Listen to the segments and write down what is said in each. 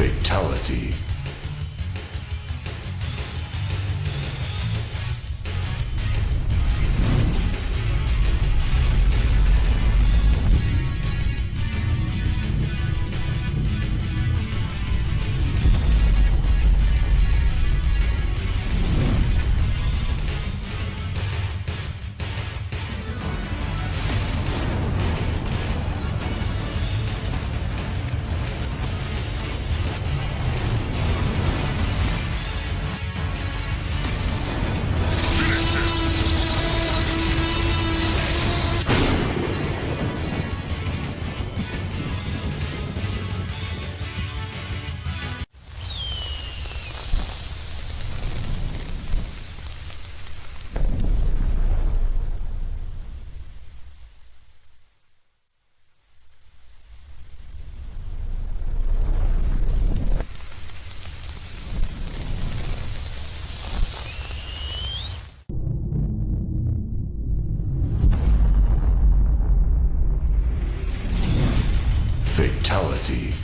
Fatality. Fatality.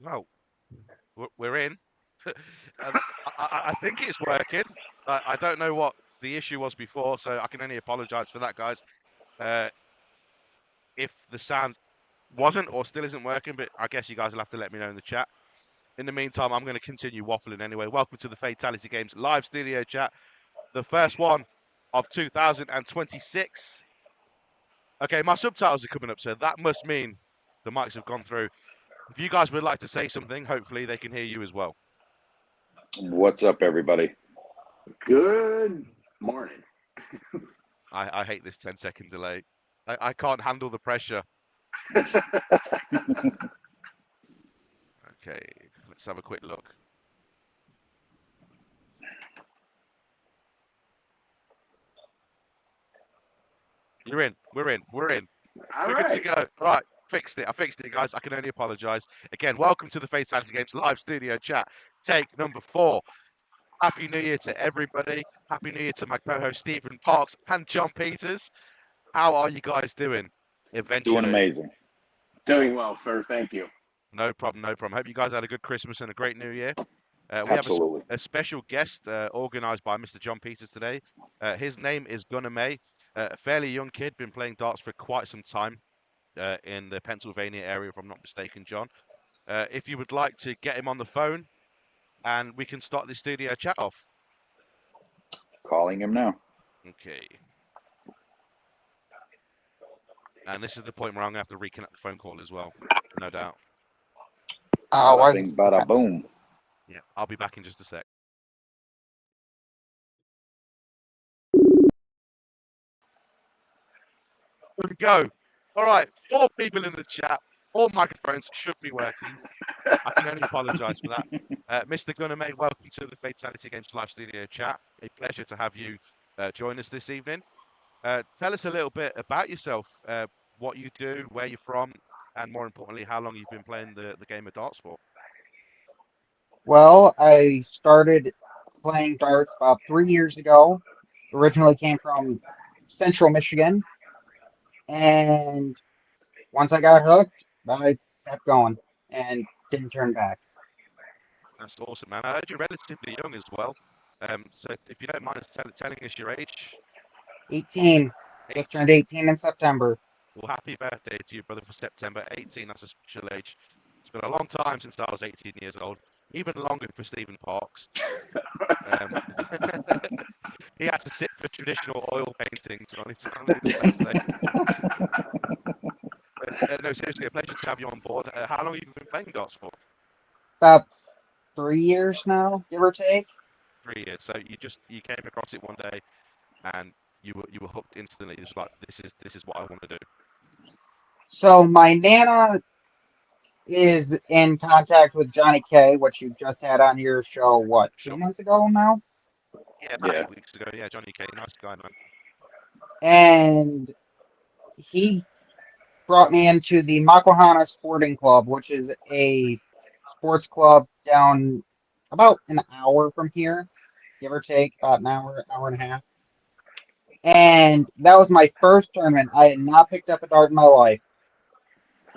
Well, we're in. I think it's working. I don't know what the issue was before, so I can only apologise for that, guys. If the sound wasn't or still isn't working, but I guess you guys will have to let me know in the chat. In the meantime, I'm going to continue waffling anyway. Welcome to the Fatality Games live studio chat, the first one of 2026. Okay, my subtitles are coming up, so that must mean the mics have gone through. If you guys would like to say something, hopefully they can hear you as well. What's up, everybody? Good morning. I hate this 10-second delay. I can't handle the pressure. Okay, let's have a quick look. You're in. We're in. We're in. We're good to go. Right, fixed it. I fixed it, guys. I can only apologise. Again, welcome to the Fatality Games live studio chat. Take number 4. Happy New Year to everybody. Happy New Year to my co-host Stephen Parks and John Peters. How are you guys doing? Eventually. Doing amazing. Doing well, sir. Thank you. No problem, no problem. Hope you guys had a good Christmas and a great New Year. We Absolutely. have a special guest organised by Mr. John Peters today. His name is Gunnar May, a fairly young kid, been playing darts for quite some time in the Pennsylvania area, if I'm not mistaken, John. If you would like to get him on the phone, and we can start the studio chat off. Calling him now. Okay. And this is the point where I'm going to have to reconnect the phone call as well, no doubt. Bada bing, bada boom. Yeah, I'll be back in just a sec. Here we go. All right, 4 people in the chat. All microphones should be working. I can only apologise for that. Mr. Gunnar May, welcome to the Fatality Games live studio chat. A pleasure to have you join us this evening. Tell us a little bit about yourself, what you do, where you're from, and more importantly, how long you've been playing the game of darts for. Well, I started playing darts about 3 years ago. Originally came from Central Michigan, and once I got hooked, I kept going and didn't turn back. That's awesome, man. I heard you're relatively young as well. So if you don't mind telling us your age, 18. Just turned 18 in September. Well, happy birthday to you, brother, for September 18. That's a special age. It's been a long time since I was 18 years old. Even longer for Stephen Parks. He had to sit for traditional oil paintings on his birthday. No, seriously, a pleasure to have you on board. How long have you been playing darts for? About 3 years now, give or take. 3 years. So you came across it one day, and you were hooked instantly. It was like, this is what I want to do. So my Nana is in contact with Johnny K, which you just had on your show, what, 2 months ago now? Yeah, about 8 weeks ago. Yeah, Johnny K, nice guy, man. And he brought me into the Makohana Sporting Club, which is a sports club down about an hour from here, give or take, about an hour, hour and a half. And that was my first tournament. I had not picked up a dart in my life.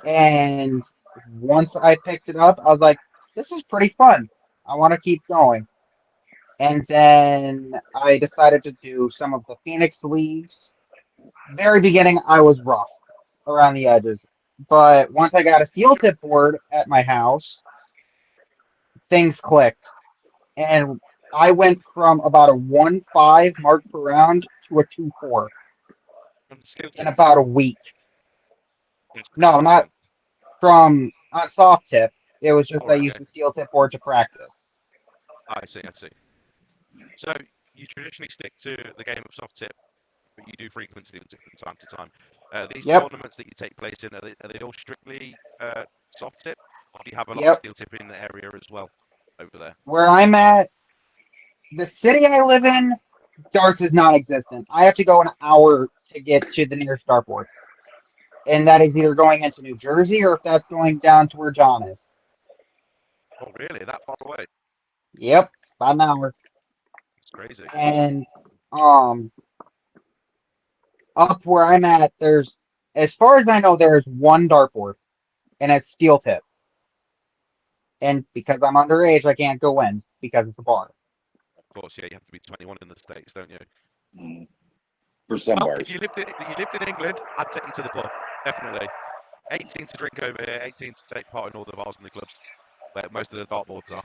And once I picked it up, I was like, this is pretty fun. I want to keep going. And then I decided to do some of the Phoenix leagues. Very beginning, I was rough around the edges. But once I got a steel tip board at my house, things clicked. And I went from about a 1.5 mark per round to a 2.4 in about a week. No, not from on soft tip. It was just I used the steel tip board to practice. I see. So you traditionally stick to the game of soft tip, but you do frequency from time to time. These tournaments that you take place in, are they all strictly soft tip? Or do you have a lot of steel tip in the area as well over there? Where I'm at, the city I live in, darts is non-existent. I have to go an hour to get to the nearest dartboard. And that is either going into New Jersey or if that's going down to where John is. Oh, really? That far away? Yep, about an hour. It's crazy. And up where I'm at, there's, as far as I know, there's one dartboard, and it's steel tip. And because I'm underage, I can't go in because it's a bar. Of course, yeah, you have to be 21 in the States, don't you? For some bars. If you lived in England, I'd take you to the pub, definitely. 18 to drink over here, 18 to take part in all the bars and the clubs, where most of the dartboards are.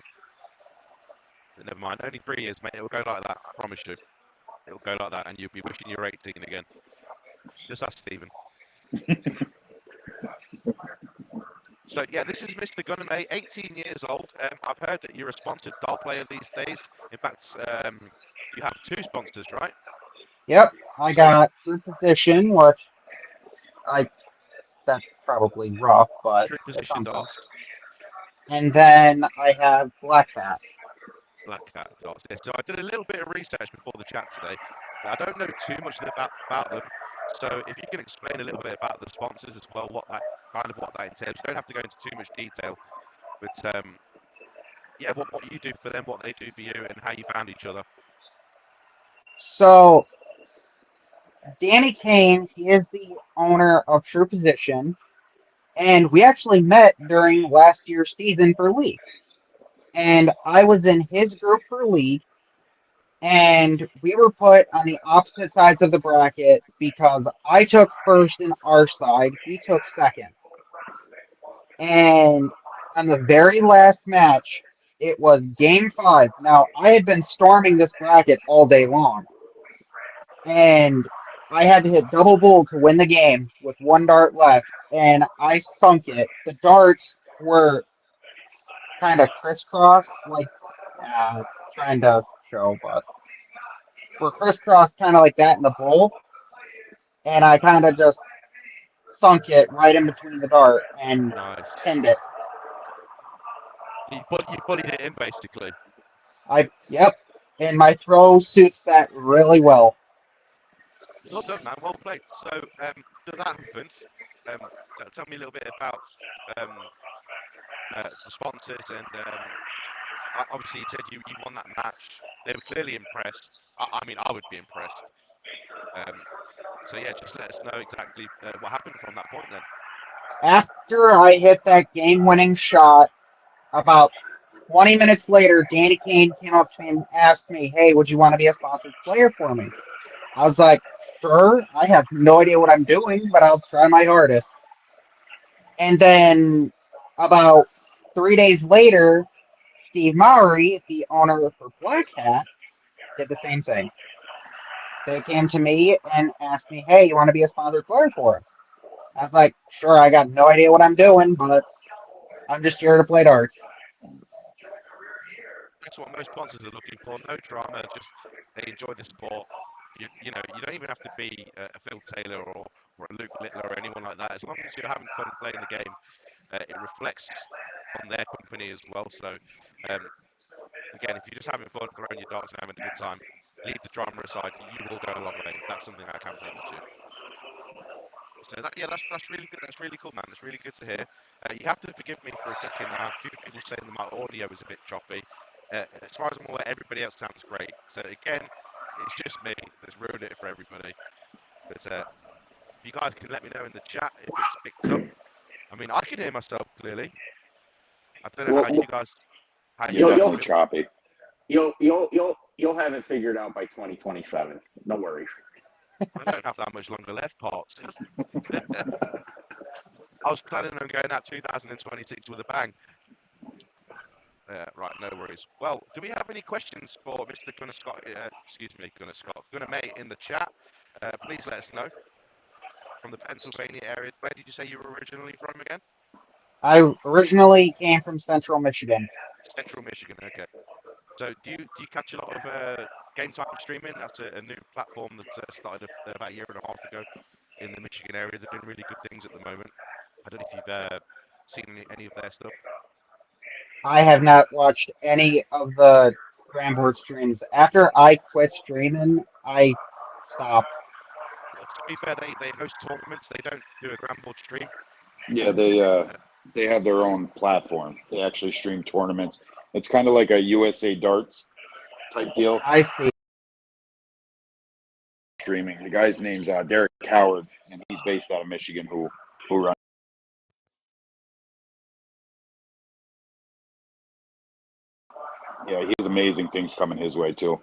But never mind, only 3 years, mate. It'll go like that, I promise you. It'll go like that, and you'll be wishing you were 18 again. Just ask Stephen. So, yeah, this is Mr. Gunnermate, 18 years old. I've heard that you're a sponsored dart player these days. In fact, you have 2 sponsors, right? Yep, I got True Position, which that's probably rough, but True Position darts. And then I have Black Hat. Black Hat darts. Yeah, so I did a little bit of research before the chat today. I don't know too much about them. So if you can explain a little bit about the sponsors as well, what that entails. You don't have to go into too much detail, but yeah, what you do for them, what they do for you, and how you found each other. So Danny Kane, he is the owner of True Position, and we actually met during last year's season for League. And I was in his group for League, and we were put on the opposite sides of the bracket because I took first in our side, he took second. And on the very last match, it was game 5. Now, I had been storming this bracket all day long. And I had to hit double bull to win the game with 1 dart left, and I sunk it. The darts were kind of crisscrossed, like, trying to show, but were crisscrossed kind of like that in the bowl, and I kind of just sunk it right in between the dart and pinned it. You bullied it in, basically. Yep, and my throw suits that really well. Well done, man. Well played. So, that happened. Tell me a little bit about the sponsors, and obviously you said you won that match. They were clearly impressed. I mean, I would be impressed. So yeah, just let us know exactly what happened from that point then. After I hit that game-winning shot, about 20 minutes later, Danny Kane came up to me and asked me, "Hey, would you want to be a sponsored player for me?" I was like, "Sure." I have no idea what I'm doing, but I'll try my hardest. And then about 3 days later, Steve Mowry, the owner for Black Hat, did the same thing. They came to me and asked me, "Hey, you want to be a sponsored player for us?" I was like, "Sure." I got no idea what I'm doing, but I'm just here to play darts. That's what most sponsors are looking for. No drama, just they enjoy the sport. You know, you don't even have to be a Phil Taylor or a Luke Littler or anyone like that. As long as you're having fun playing the game, it reflects on their company as well. So, again, if you're just having fun, throwing your darts and having a good time, leave the drama aside. You will go a long way. That's something I can promise you. So that, yeah, that's really good. That's really cool, man. It's really good to hear. You have to forgive me for a second. I have a few people saying that my audio is a bit choppy. As far as I'm aware, everybody else sounds great. So again, it's just me that's ruined it for everybody. But you guys can let me know in the chat if it's picked up. I mean, I can hear myself clearly. I don't know how you guys. How you You're guys definitely feel. choppy. You'll have it figured out by 2027. No worries. I don't have that much longer left, parts. I was planning on going out 2026 with a bang. Right, no worries. Well, do we have any questions for Mr. Gunnar Scott? Excuse me, Gunnar Scott. Gunnar May in the chat. Please let us know. From the Pennsylvania area. Where did you say you were originally from again? I originally came from Central Michigan. Central Michigan. Okay. So do you catch a lot of game time streaming? That's a new platform that started about a year and a half ago in the Michigan area. They're doing really good things at the moment. I don't know if you've seen any of their stuff. I have not watched any of the GRANBOARD streams. After I quit streaming, I stopped. To be fair, they host tournaments. They don't do a GRANBOARD stream. Yeah, they have their own platform. They actually stream tournaments. It's kind of like a USA Darts type deal. I see. Streaming. The guy's name's Derek Howard, and he's based out of Michigan. Who runs? Yeah, he has amazing things coming his way too.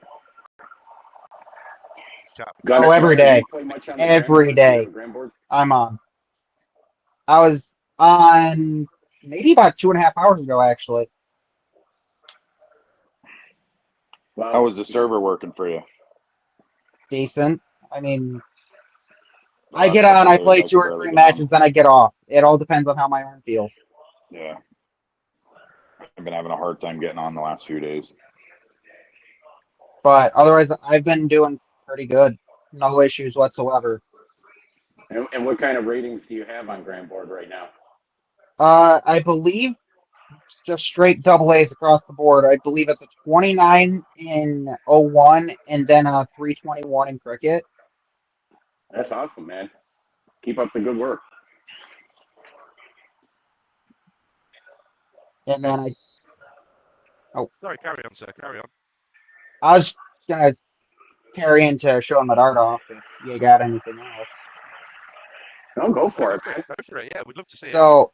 Gunnar, Oh, every do day. you play much on the Every GRANBOARD? Do you have day. a GRANBOARD? I'm on. I was on maybe about 2.5 hours ago, actually. Well, How was the server working for you? Decent. I mean, The I last get on, couple I days, play I 2 could or barely 3 get on. matches, then I get off. It all depends on how my arm feels. Yeah, I've been having a hard time getting on the last few days. But otherwise, I've been doing pretty good. No issues whatsoever. and what kind of ratings do you have on GRANBOARD right now? I believe just straight double A's across the board. I believe it's a 29 in 01 and then a 321 in cricket. That's awesome, man. Keep up the good work. And then Sorry, carry on, sir. Carry on. I was gonna carry into showing my dart off if you got anything else. No, go for it, man. Go for it. Yeah, we'd love to see it. So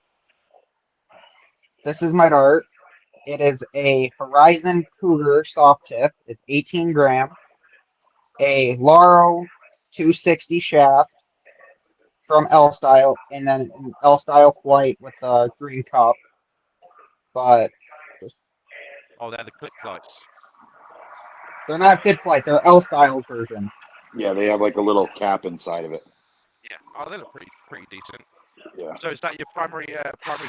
this is my dart. It is a Horizon Cougar soft tip. It's 18 gram. A Laro 260 shaft from L Style, and then an L Style flight with the green cup. But Oh, they're the clip flights. they're not fit flight. They're L Style version. Yeah, they have like a little cap inside of it. Yeah. Oh, they look pretty decent. Yeah. So is that your primary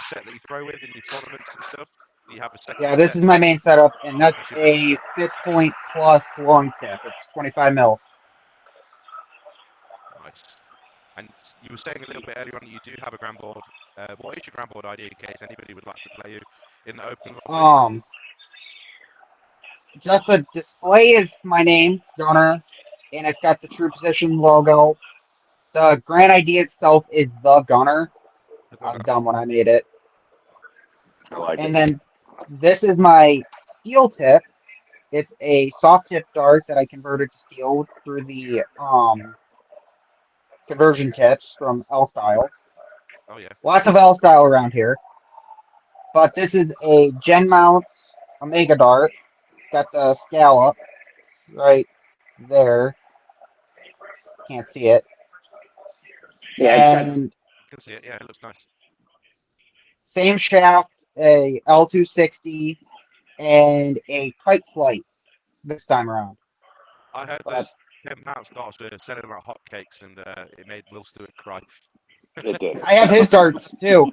set that you throw with in your tournaments and stuff? Do you have a second Yeah, set? this is my main setup, and that's a Fit Point Plus long tip. It's 25 mil. Nice. And you were saying a little bit earlier on that you do have a GRANBOARD. What is your GRANBOARD ID in case anybody would like to play you in the open lobby? Just the display is my name, Gunnar, and it's got the True Position logo. The grand ID itself is the Gunnar. I was dumb when I made it. I like And it. then this is my steel tip. It's a soft tip dart that I converted to steel through the conversion tips from L Style. Oh yeah. Lots of L Style around here. But this is a Gen Mounts a mega dart. It's got the scallop right there. Can't see it. Yeah, it's got. And I can see it. Yeah, it looks nice. same shaft, a L260, and a kite flight this time around. I heard But those mountain stars were selling like hotcakes, and it made Will Stewart cry. It did. I have his darts too.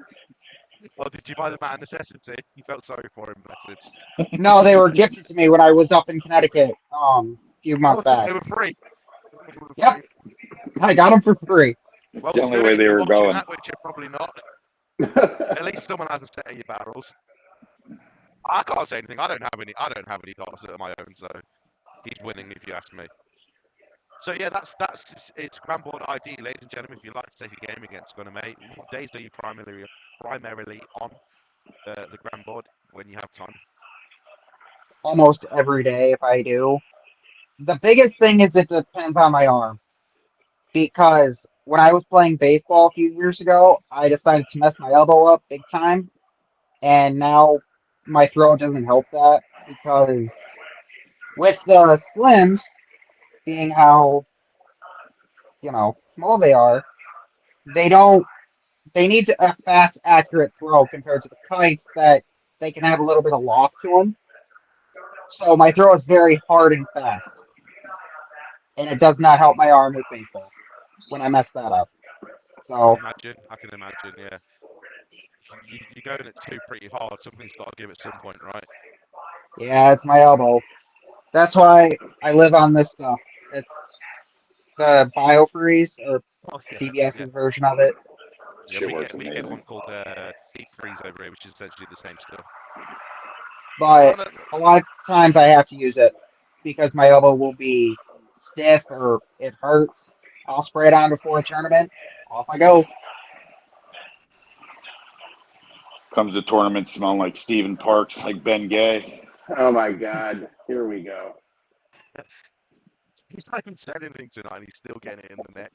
Well, did you buy them out of necessity? You felt sorry for him, bless him. No, they were gifted to me when I was up in Connecticut a few months Oh, back. they were free. Yep, I got them for free. It's Well, the only Stewart, way if they you're were watching going. that, which you're probably not. At least someone has a set of your barrels. I can't say anything. I don't have any darts of my own, so he's winning if you ask me. So yeah, that's it's GRANBOARD ID, ladies and gentlemen. If you'd like to take a game against Gunner Mate, what days are you primarily on the GRANBOARD when you have time? Almost every day if I do. The biggest thing is it depends on my arm. Because when I was playing baseball a few years ago, I decided to mess my elbow up big time. And now my throw doesn't help that because with the slims being how, small they are, they don't they need a fast, accurate throw compared to the kites that they can have a little bit of loft to them. So my throw is very hard and fast, and it does not help my arm with baseball when I mess that up. So I can imagine, yeah. You're going at two pretty hard. Something's got to give at some point, right? yeah, it's my elbow. That's why I live on this stuff. It's the BioFreeze or Oh yeah, yeah. CVS's version of it. Yeah, Shit we works get amazing. one called Deep Freeze over here, which is essentially the same stuff. But a lot of times I have to use it because my elbow will be stiff or it hurts. I'll spray it on before a tournament. Off I go. Comes to tournament smelling like Stephen Parks, like Ben Gay. Oh my God! Here we go. He's not even said anything tonight, and he's still getting it in the net.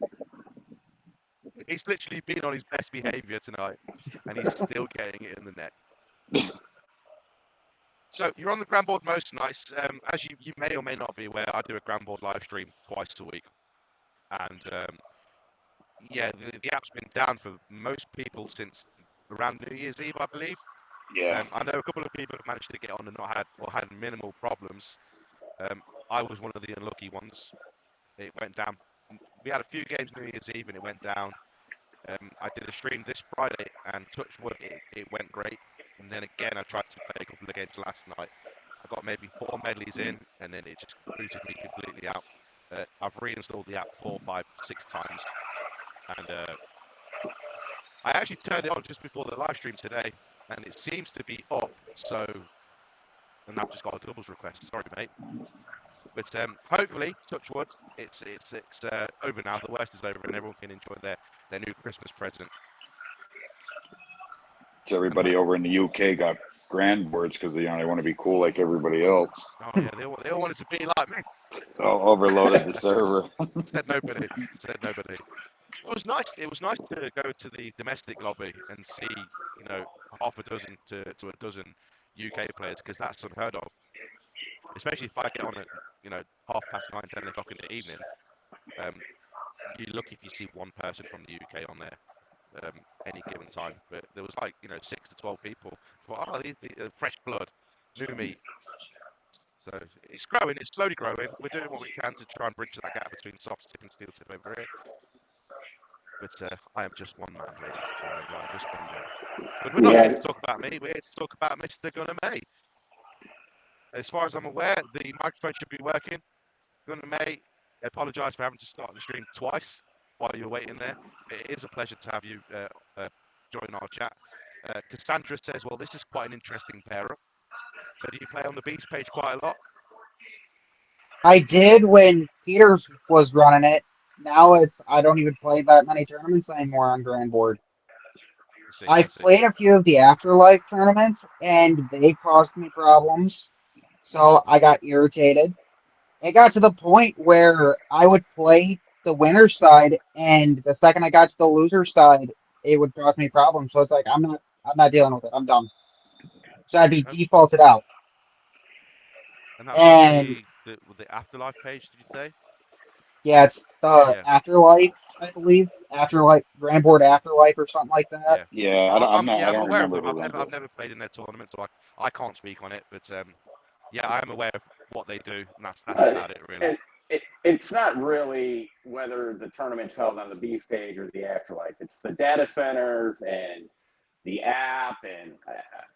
He's literally been on his best behaviour tonight, and he's still getting it in the net. So you're on the GRANBOARD most nights. As you may or may not be aware, I do a GRANBOARD live stream twice a week, and yeah, the app's been down for most people since around New Year's Eve, I believe. Yeah. I know a couple of people have managed to get on and not had minimal problems. I was one of the unlucky ones. It went down. We had a few games New Year's Eve and it went down. I did a stream this Friday and touch wood, it went great. And then again, I tried to play a couple of games last night. I got maybe 4 medleys in and then it just booted me completely out. I've reinstalled the app 4, 5, 6 times. And I actually turned it on just before the live stream today and it seems to be up. So, and I've just got a doubles request. Sorry, mate. But hopefully, touch wood, it's over now. The worst is over, and everyone can enjoy their new Christmas present. So everybody over in the UK got GRANBOARDs because they want to be cool like everybody else. Oh yeah, they all wanted to be like me. So overloaded the server. Said nobody. Said nobody. It was nice. It was nice to go to the domestic lobby and see, half a dozen to a dozen UK players because that's unheard of. Especially if I get on at 9:30, 10 o'clock in the evening. You're lucky if you see one person from the UK on there any given time. But there was 6 to 12 people. I thought, these fresh blood, new meat. So it's growing. It's slowly growing. We're doing what we can to try and bridge that gap between soft tip and steel tip over here. But I am just one man, ladies and gentlemen. I am just one man. But we're not here to talk about me. We're here to talk about Mr. Gunner May. As far as I'm aware, the microphone should be working. Gunner May, I apologise for having to start the stream twice while you're waiting there. It is a pleasure to have you join our chat. Cassandra says, well, this is quite an interesting pair-up. So do you play on the Beast page quite a lot? I did when Peters was running it. Now I don't even play that many tournaments anymore on GRANBOARD. I've played a few of the Afterlife tournaments, and they caused me problems. So I got irritated. It got to the point where I would play the winner's side, and the second I got to the loser's side, it would cause me problems. So it's like I'm not dealing with it. I'm done. So I'd be defaulted out. And that's And on the Afterlife page, did you say? yeah, it's the Yeah, Afterlife, I believe. Afterlife, GRANBOARD Afterlife or something like that. yeah. Yeah, I'm I I'm don't aware of remember them. who runs I've it. never played in their tournament, so I can't speak on it. But yeah, I am aware of what they do, and that's Uh, about it, really. and it's not really whether the tournament's held on the Beast page or the Afterlife. It's the data centers and the app. And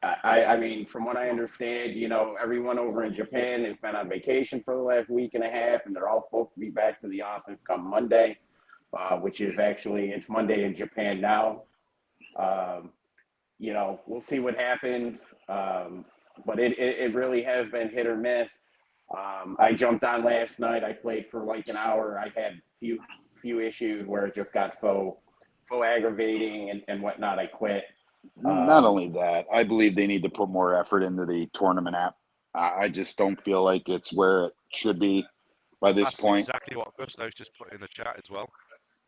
I mean, from what I understand, everyone over in Japan has been on vacation for the last week and a half, and they're all supposed to be back to the office come Monday, which is actually, it's Monday in Japan now. Um, we'll see what happens. But it really has been hit or miss. I jumped on last night. I played for like an hour. I had few issues where it just got so aggravating and whatnot. I quit. Not only that, I believe they need to put more effort into the tournament app. I just don't feel like it's where it should be by this That's point. exactly what Gusto's just put in the chat as well.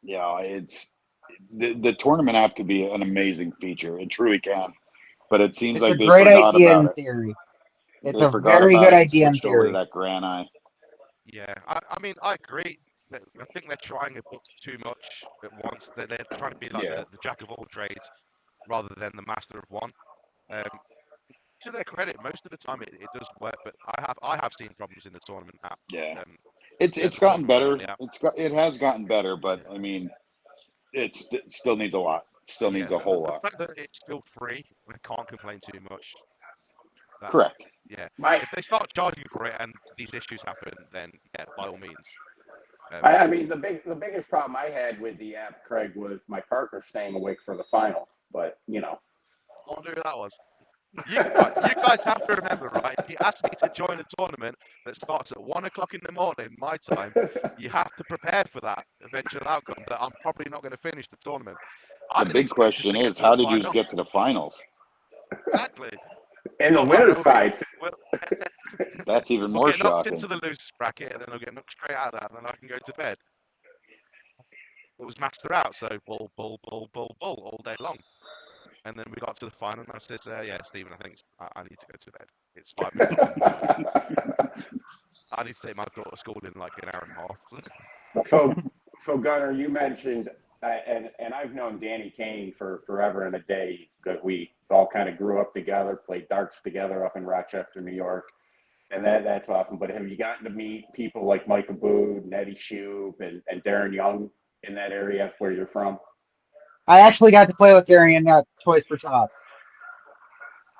Yeah, it's the tournament app could be an amazing feature. It truly can, but it seems It's a like they great forgot idea about in it. theory. It's They a forgot very about good it and idea in switched over to theory. that GRANI. Yeah, I mean, I agree. I think they're trying a bit too much at once. They're trying to be like Yeah. the jack of all trades rather than the master of one. Um, to their credit, most of the time it does work, but I have seen problems in the tournament app. Yeah, Um, it's the gotten tournament mode better. on the app. It has gotten better, but Yeah. I mean, it still needs a lot. Still Yeah, needs a whole the lot. fact that it's still free, I can't complain too much. That's Correct. yeah. My, If they start charging for it and these issues happen, then yeah, by all means. I mean, the biggest problem I had with the app, Craig, was my partner staying awake for the final. But I wonder who that was. You guys have to remember, right? If you ask me to join a tournament that starts at 1 o'clock in the morning, my time, you have to prepare for that eventual outcome that I'm probably not going to finish the tournament. I The didn't big expect us question to get is, to the how did you final. get to the finals? Exactly. and the Not like winner's we'll side, That's even we'll more get knocked shocking. into the losers bracket, and then I'll get knocked straight out of that, and then I can go to bed. It was master out, so bull all day long. And then we got to the final, and I said, yeah, Stephen, I think I need to go to bed. It's 5 o'clock in the morning. I need to take my daughter to school in like an hour and a half. So Gunnar, you mentioned, and I've known Danny Kane for forever and a day because we all kind of grew up together, played darts together up in Rochester, New York, and that's awesome. But have you gotten to meet people like Mike Abood, and Eddie Shoup, and Darren Young in that area where you're from? I actually got to play with Darren at Toys for Tots.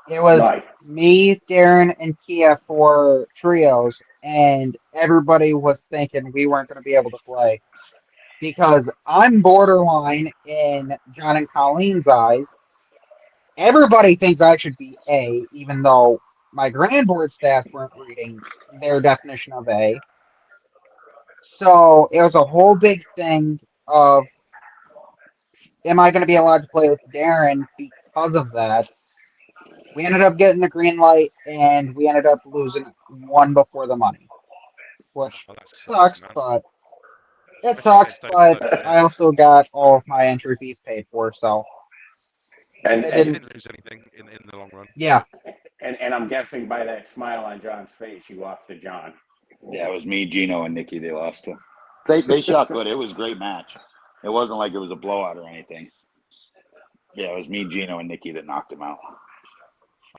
It was Nice. me, Darren, and Kia for trios, and everybody was thinking we weren't going to be able to play because I'm borderline in John and Colleen's eyes. Everybody thinks I should be A, even though my GRANBOARD stats weren't reading their definition of A. So it was a whole big thing of, am I going to be allowed to play with Darren because of that? We ended up getting the green light, and we ended up losing one before the money, which Oh, that sucks, sucks, man. but it Especially sucks. against those But blokes, I yeah. also got all of my entry fees paid for, so And it You didn't. didn't lose anything in the long run. Yeah, and I'm guessing by that smile on John's face, you lost to John. Yeah, it was me, Gino, and Nikki they lost to. They shot good. It was a great match. It wasn't like it was a blowout or anything. Yeah, it was me, Gino, and Nikki that knocked him out.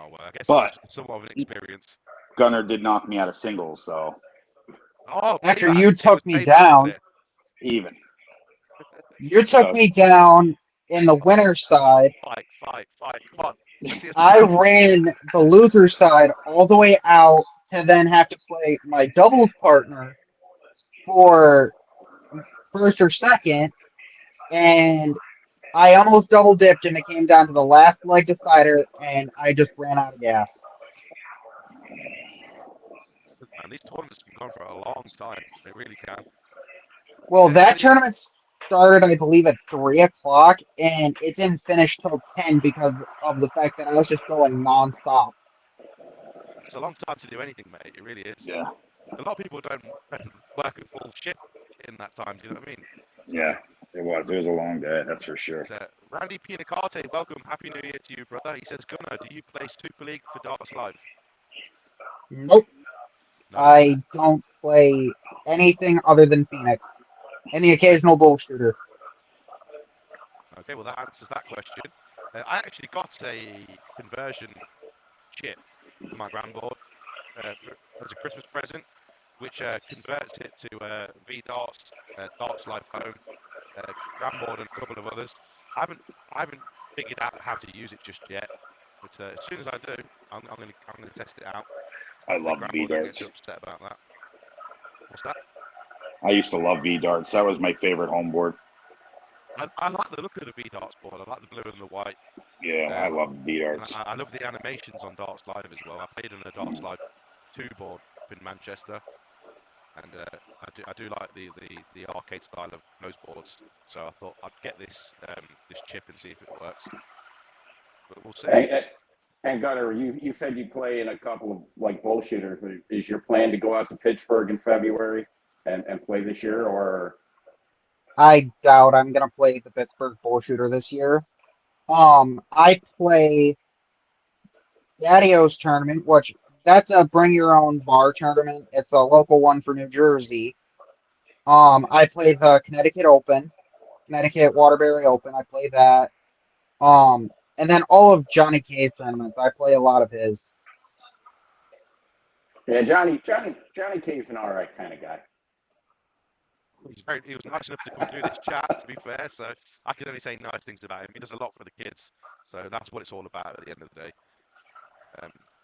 Oh well, I guess But it's somewhat of an experience. Gunnar did knock me out of singles, so Oh, after payback. you It took was me payback, was down, it? even. you took So me down in the winner's side. Fight. Come on. Let's see us I do it. ran the loser side all the way out to then have to play my doubles partner for first or second, and I almost double dipped, and it came down to the last leg decider, and I just ran out of gas. Man, these tournaments can go on for a long time. They really can. Well, Is that there any? tournament started, I believe, at 3 o'clock, and it didn't finish till 10 because of the fact that I was just going nonstop. It's a long time to do anything, mate. It really is. yeah, A lot of people don't work a full shift in that time. Do you know what I mean? yeah, it was. It was a long day, that's for sure. So, Randy Pinacate, welcome. Happy New Year to you, brother. He says, Gunnar, do you play Super League for Darts Live? Nope. No. I don't play anything other than Phoenix and the occasional bull shooter. Okay, well that answers that question. I actually got a conversion chip for my GRANBOARD as a Christmas present, which converts it to V-Darts, Darts Live Home, GRANBOARD, and a couple of others. I haven't figured out how to use it just yet, but as soon as I do, I'm gonna test it out. I love GRANBOARD don't get V-Darts. too upset about that. What's that? I used to love V-Darts. That was my favorite home board. I like the look of the V-Darts board. I like the blue and the white. Yeah, I love And V-Darts. I love the animations on Darts Live as well. I played on a Darts Live 2 board up in Manchester, and I do like the arcade style of those boards. So I thought I'd get this this chip and see if it works. But we'll see. And Gunnar, you said you play in a couple of like bullshitters. Is your plan to go out to Pittsburgh in February and play this year, or? I doubt I'm gonna play the Pittsburgh bull shooter this year. I play Daddy-O's tournament, which that's a bring your own bar tournament. It's a local one for New Jersey. I play the Connecticut Open, Connecticut Waterbury Open. I play that. And then all of Johnny K's tournaments. I play a lot of his. Yeah, Johnny K's an all right kind of guy. He was nice enough to come do this chat, to be fair, so I can only say nice things about him. He does a lot for the kids, so that's what it's all about at the end of the day.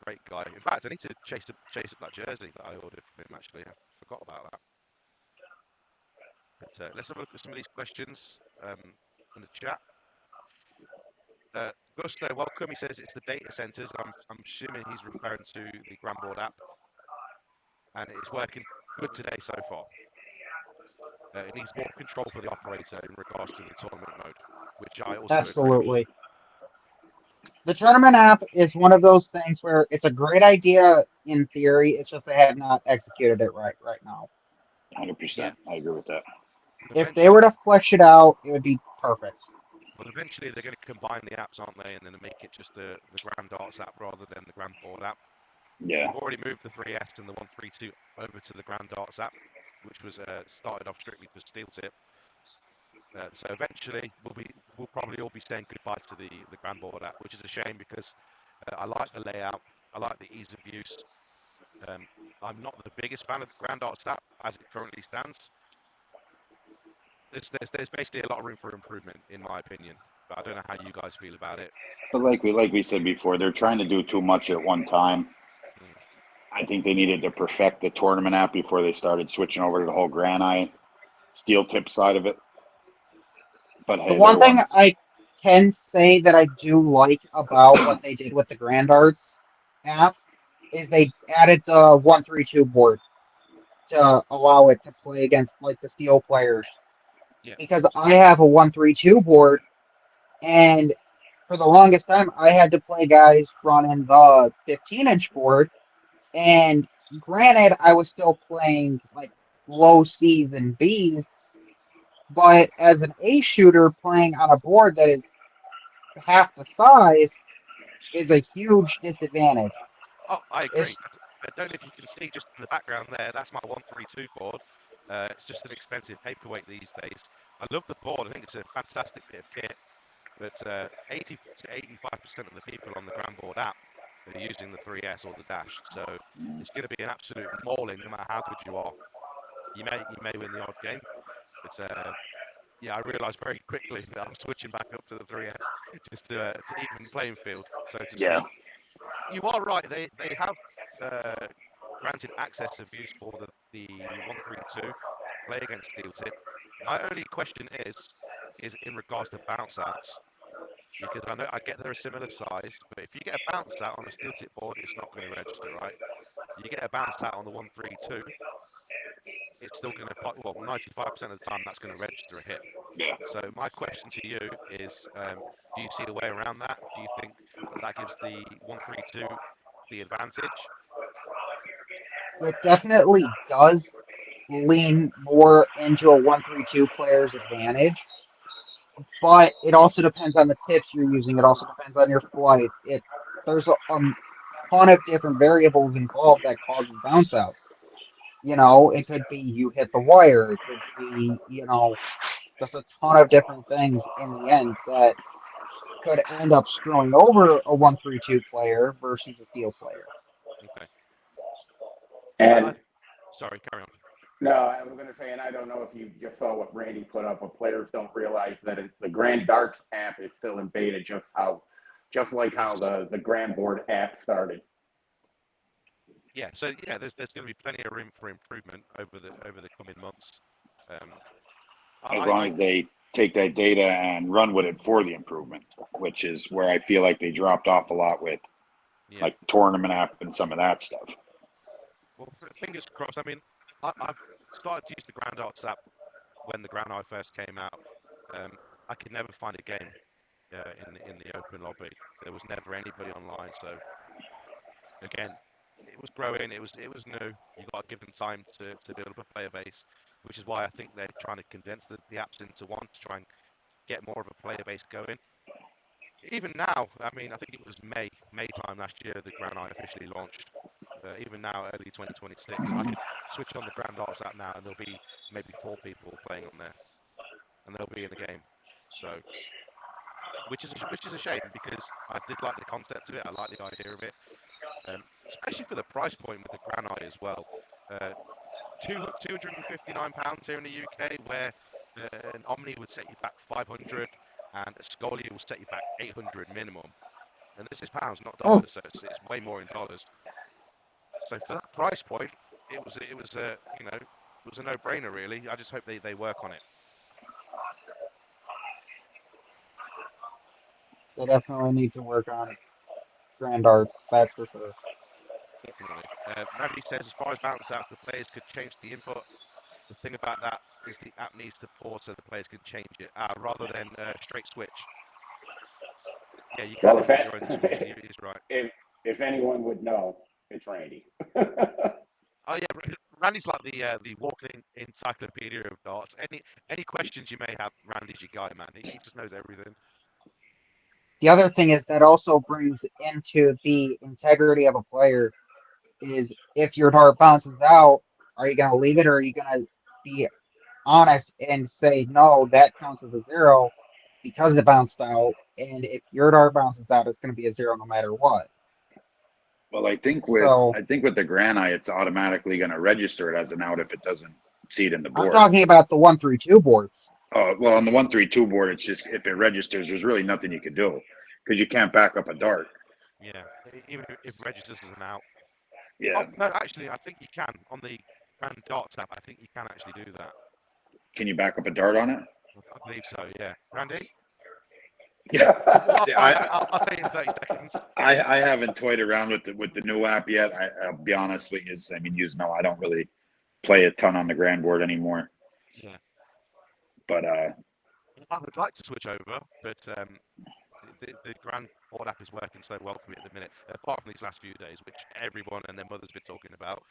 Great guy. In fact, I need to chase up that jersey that I ordered from him, actually. I forgot about that. But let's have a look at some of these questions in the chat. Gusto, welcome. He says it's the data centers. I'm assuming he's referring to the GRANBOARD app, and it's working good today so far. It needs more control for the operator in regards to the tournament mode, which I also Absolutely. Agree. The tournament app is one of those things where it's a great idea in theory. It's just they have not executed it right now. 100%. Yeah. I agree with that. If they were to flesh it out, it would be perfect. But eventually they're going to combine the apps, aren't they? And then make it just the GRANDARTS app rather than the GRANBOARD app. Yeah. We've already moved the 3S and the 132 over to the GRANDARTS app, which was started off strictly for Steel Tip. So eventually we'll probably all be saying goodbye to the GRANBOARD app, which is a shame because I like the layout, I like the ease of use. I'm not the biggest fan of the GRANDARTS app as it currently stands. There's basically a lot of room for improvement, in my opinion. But I don't know how you guys feel about it. But like we said before, they're trying to do too much at one time. I think they needed to perfect the tournament app before they started switching over to the whole GRANI Steel Tip side of it. But hey, the one thing I can say that I do like about what they did with the GRANDARTS app is they added the 132 board to allow it to play against like the Steel players. Yeah. Because I have a 132 board, and for the longest time I had to play guys running the 15-inch board, and granted I was still playing like low C's and B's, but as an A shooter playing on a board that is half the size is a huge disadvantage. Oh, I agree. I don't know if you can see just in the background there, that's my 132 board. It's just an expensive paperweight these days. I love the board. I think it's a fantastic bit of kit. But 80 to 85% of the people on the GRANBOARD app are using the 3S or the Dash. So it's going to be an absolute mauling no matter how good you are. You may win the odd game. But yeah, I realised very quickly that I'm switching back up to the 3S just to even playing field, so to speak. You are right. They have granted access of use for the 132 to play against Steel Tip. My only question is in regards to bounce outs, because I get they're a similar size, but if you get a bounce out on a Steel Tip board, it's not going to register, right? You get a bounce out on the 132, it's still going to, well, 95% of the time that's going to register a hit. Yeah. So my question to you is, do you see a way around that? Do you think that gives the 132 the advantage? It definitely does lean more into a 132 player's advantage, but it also depends on the tips you're using. It also depends on your flights. There's a ton of different variables involved that causes bounce outs. You know, it could be you hit the wire. It could be, you know, just a ton of different things in the end that could end up screwing over a 1-3-2 player versus a steel player. Okay. And Sorry, carry on. no, I was going to say, and I don't know if you just saw what Randy put up, but players don't realize that the Grand Darts app is still in beta, just like how the GRANBOARD app started. Yeah, so yeah, there's going to be plenty of room for improvement over the coming months. As long as they take that data and run with it for the improvement, which is where I feel like they dropped off a lot with like the tournament app and some of that stuff. Well, fingers crossed. I mean, I've started to use the Grand Arts app when the Grand I first came out. I could never find a game in the open lobby. There was never anybody online. So again, it was growing. It was new. You got to give them time to build up a player base, which is why I think they're trying to condense the apps into one to try and get more of a player base going. Even now, I mean, I think it was May time last year the Grand I officially launched. Even now, early 2026, I could switch on the Grand Arts app now, and there'll be maybe 4 people playing on there, and they'll be in the game. So, which is a shame because I did like the concept of it. I like the idea of it, especially for the price point with the Grand I as well. £259 here in the UK, where an Omni would set you back 500, and a Scolia will set you back 800 minimum. And this is pounds, not dollars, so it's way more in dollars. So for that price point, it was a no-brainer really. I just hope they work on it. They definitely need to work on Grand Arts, that's for sure. Definitely. Randy says, as far as bounce outs, the players could change the input. The thing about that is the app needs to pause so the players can change it rather than straight switch. Yeah, you can input your own decision. He's right. If anyone would know, it's Randy. Oh yeah, Randy's like the walking encyclopedia of darts. Any questions you may have, Randy's your guy, man. He just knows everything. The other thing is that also brings into the integrity of a player is if your dart bounces out, are you going to leave it or are you going to be honest and say, no, that counts as a 0 because it bounced out. And if your dart bounces out, it's going to be a 0 no matter what. Well, I think with the Grand I, it's automatically going to register it as an out if it doesn't see it in the board. I'm talking about the 1-3-2 boards. Oh, well, on the 1-3-2 board, it's just if it registers, there's really nothing you can do because you can't back up a dart. Yeah, even if it registers as an out. Yeah. Oh, no, actually, I think you can. On the Grand Darts app, I think you can actually do that. Can you back up a dart on it? I believe so, yeah. Randy? Yeah. I'll tell you in 30 seconds. I haven't toyed around with the new app yet. I'll be honest with you. I mean, I don't really play a ton on the GRANBOARD anymore. Yeah. But I would like to switch over, but the GRANBOARD app is working so well for me at the minute, apart from these last few days, which everyone and their mother's been talking about.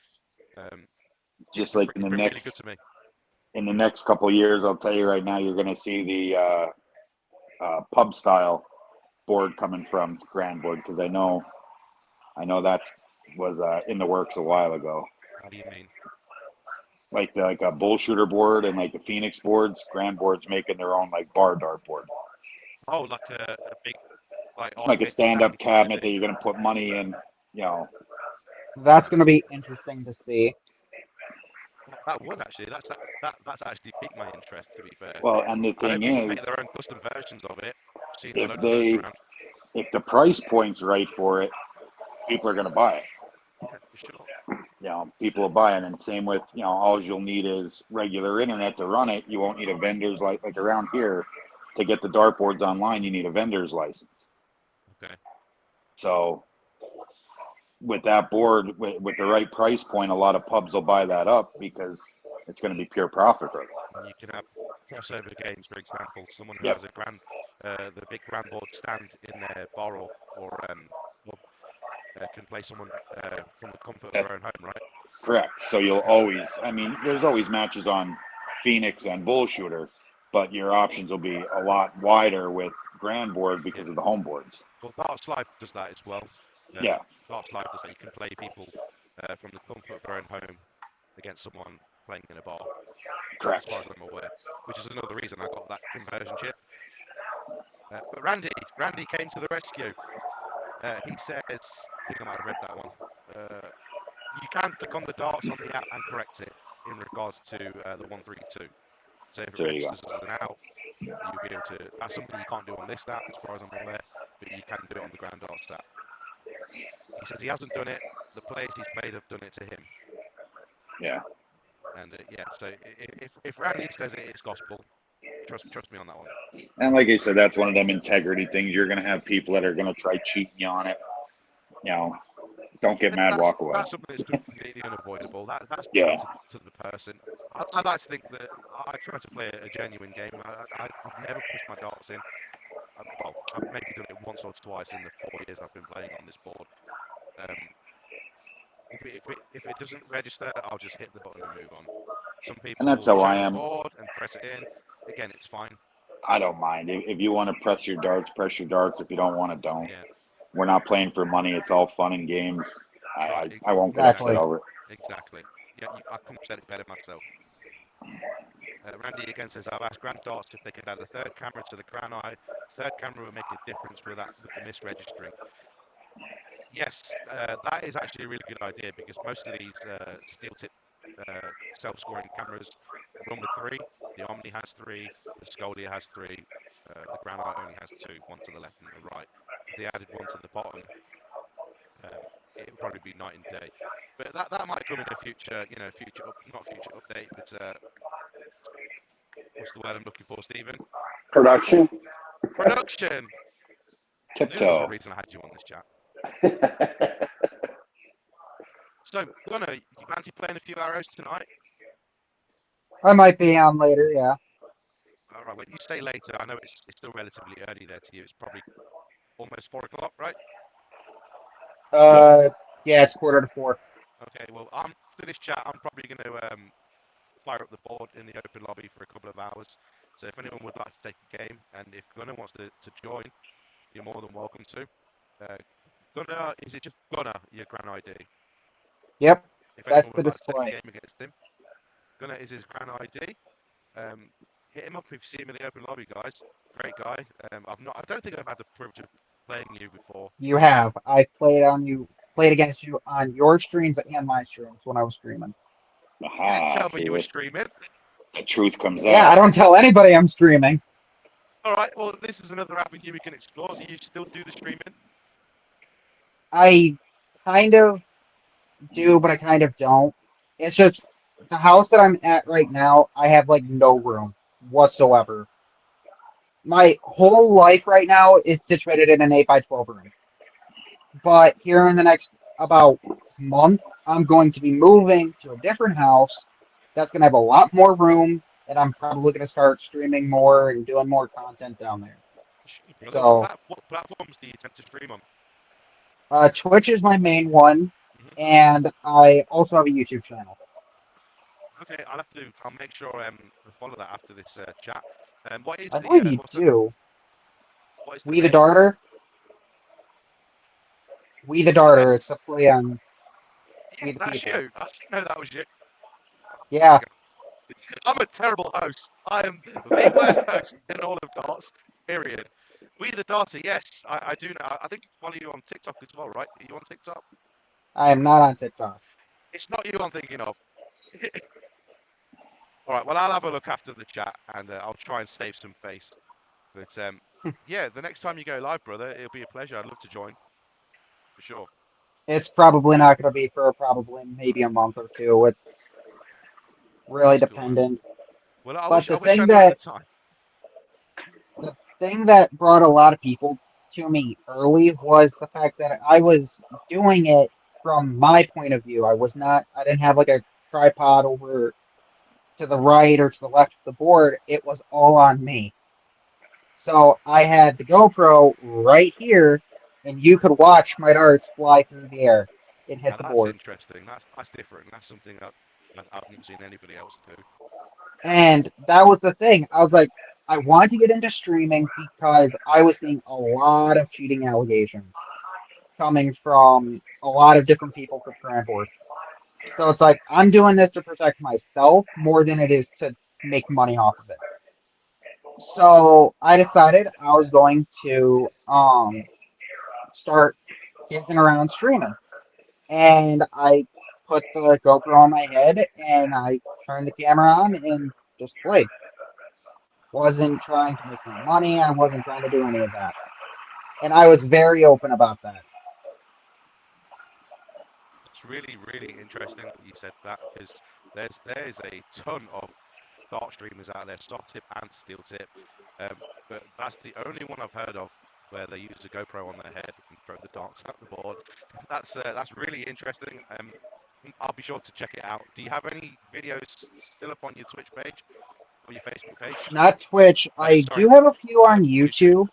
Just like in the next, really good to me. In the next couple of years, I'll tell you right now, you're going to see the pub style board coming from GRANBOARD because I know that was in the works a while ago. What do you mean? Like a bull shooter board and like the Phoenix boards, GRANBOARD's making their own like bar dart board. Oh, like a big like a stand-up cabinet that you're going to put money in, you know. That's going to be interesting to see. That would actually. That's actually piqued my interest, to be fair. Well, and the thing is, make their own custom versions of it. If the price point's right for it, people are going to buy it. Yeah, for sure. You know, people will buy it, and same with, you know, all you'll need is regular internet to run it. You won't need a vendor's like around here to get the dartboards online. You need a vendor's license. Okay. So with that board, with the right price point, a lot of pubs will buy that up because it's going to be pure profit for them. And you can have crossover games, for example. Someone who has the big GRANBOARD stand in their bar or can play someone from the comfort of their own home, right? Correct. So you'll always, there's always matches on Phoenix and Bull Shooter, but your options will be a lot wider with GRANBOARD because of the home boards. Well, Darts Live does that as well. Yeah. Darts Live does that. You can play people from the comfort of their own home against someone playing in a bar, as Correct. far as I'm aware, which is another reason I got that conversion chip. But Randy came to the rescue. He says, I think I might have read that one. You can click on the darts on the app and correct it in regards to the 132. So if it There you go. registers as an out, you'll be able to. That's something you can't do on this app, as far as I'm aware, but you can do it on the Grand Darts app. He says he hasn't done it. The players he's played have done it to him. Yeah. And yeah, so if Randy says it, it's gospel. Trust me on that one. And like I said, that's one of them integrity things. You're going to have people that are going to try cheating you on it. You know, don't get mad, walk away. That's something that's completely unavoidable. That's Yeah. down to the person. I'd like to think that I try to play a genuine game. I've never pushed my darts in. Well, I've maybe done it once or twice in the 4 years I've been playing on this board. If it doesn't register, I'll just hit the button and move on. Some people And that's how I am. board and press it in. Again, it's fine. I don't mind. If you want to press your darts, press your darts. If you don't want to, don't. Yeah. We're not playing for money. It's all fun and games. I won't get Exactly. upset over it. Exactly. Yeah, I couldn't have said it better myself. Randy again says, I've asked Grand Darts if they could add a third camera to the Gran Eye. Third camera would make a difference with the misregistering. Yes, that is actually a really good idea because most of these steel tip self-scoring cameras run with 3. The Omni has 3, the Scolia has 3, the Gran Eye only has 2, one to the left and the right. If they added one to the bottom, it would probably be night and day. But that might come in a future, not future update, but what's the word I'm looking for, Stephen? Production. Production. There's Tiptoe. a reason I had you on this chat. So, Gunnar, you fancy playing a few arrows tonight? I might be on later, yeah. All right, when you say later, I know it's still relatively early there to you. It's probably almost 4 o'clock, right? Yeah, it's 3:45. Okay, well, after this chat, I'm probably going to fire up the board in the open lobby for a couple of hours. So if anyone would like to take a game, and if Gunnar wants to join, you're more than welcome to. Gunnar, is it just Gunnar, your Gran ID? Yep, If that's anyone the would like to display. take a game against him, Gunnar is his Gran ID. Hit him up if you see him in the open lobby, guys. Great guy. I don't think I've had the privilege of playing you before. You have. I played against you on your streams and my streams when I was streaming. Aha, Tell me see you were this. streaming. The truth comes Yeah, I out. don't tell anybody I'm streaming. All right, well, this is another avenue we can explore. Do you still do the streaming? I kind of do, but I kind of don't. It's just the house that I'm at right now, I have like no room whatsoever. My whole life right now is situated in an 8x12 room. But here in the next about month, I'm going to be moving to a different house that's going to have a lot more room, and I'm probably going to start streaming more and doing more content down there. So, What platforms do you tend to stream on? Twitch is my main one, and I also have a YouTube channel. Okay, I'll make sure I follow that after this chat. What is I believe you do. What is We the Darter. We the Darter. It's a play on We the People. You. I didn't know that was you. Yeah. I'm a terrible host. I am the worst host in all of darts, period. We the Darter, yes, I do know. I think I follow you on TikTok as well, right? Are you on TikTok? I am not on TikTok. It's not you I'm thinking of. All right, well, I'll have a look after the chat, and I'll try and save some face. But, yeah, the next time you go live, brother, it'll be a pleasure. I'd love to join, for sure. It's probably not going to be for maybe a month or two. It's really dependent. Cool, well, but the thing that brought a lot of people to me early was the fact that I was doing it from my point of view. I didn't have like a tripod over to the right or to the left of the board. It was all on me. So I had the GoPro right here, and you could watch my darts fly through the air and hit the board. That's interesting. That's different. That's something that I haven't seen anybody else do. And that was the thing. I was like, I wanted to get into streaming because I was seeing a lot of cheating allegations coming from a lot of different people for GRANBOARD. So it's like I'm doing this to protect myself more than it is to make money off of it. So I decided I was going to start kicking around streaming. And I put the GoPro on my head and I turned the camera on and just played. Wasn't trying to make no money. I wasn't trying to do any of that. And I was very open about that. It's really, really interesting that you said that because there's a ton of dart streamers out there, soft tip and steel tip, but that's the only one I've heard of where they use a GoPro on their head and throw the darts at the board. That's really interesting. I'll be sure to check it out. Do you have any videos still up on your Twitch page or your Facebook page? Not Twitch. I Sorry, do have a few on YouTube,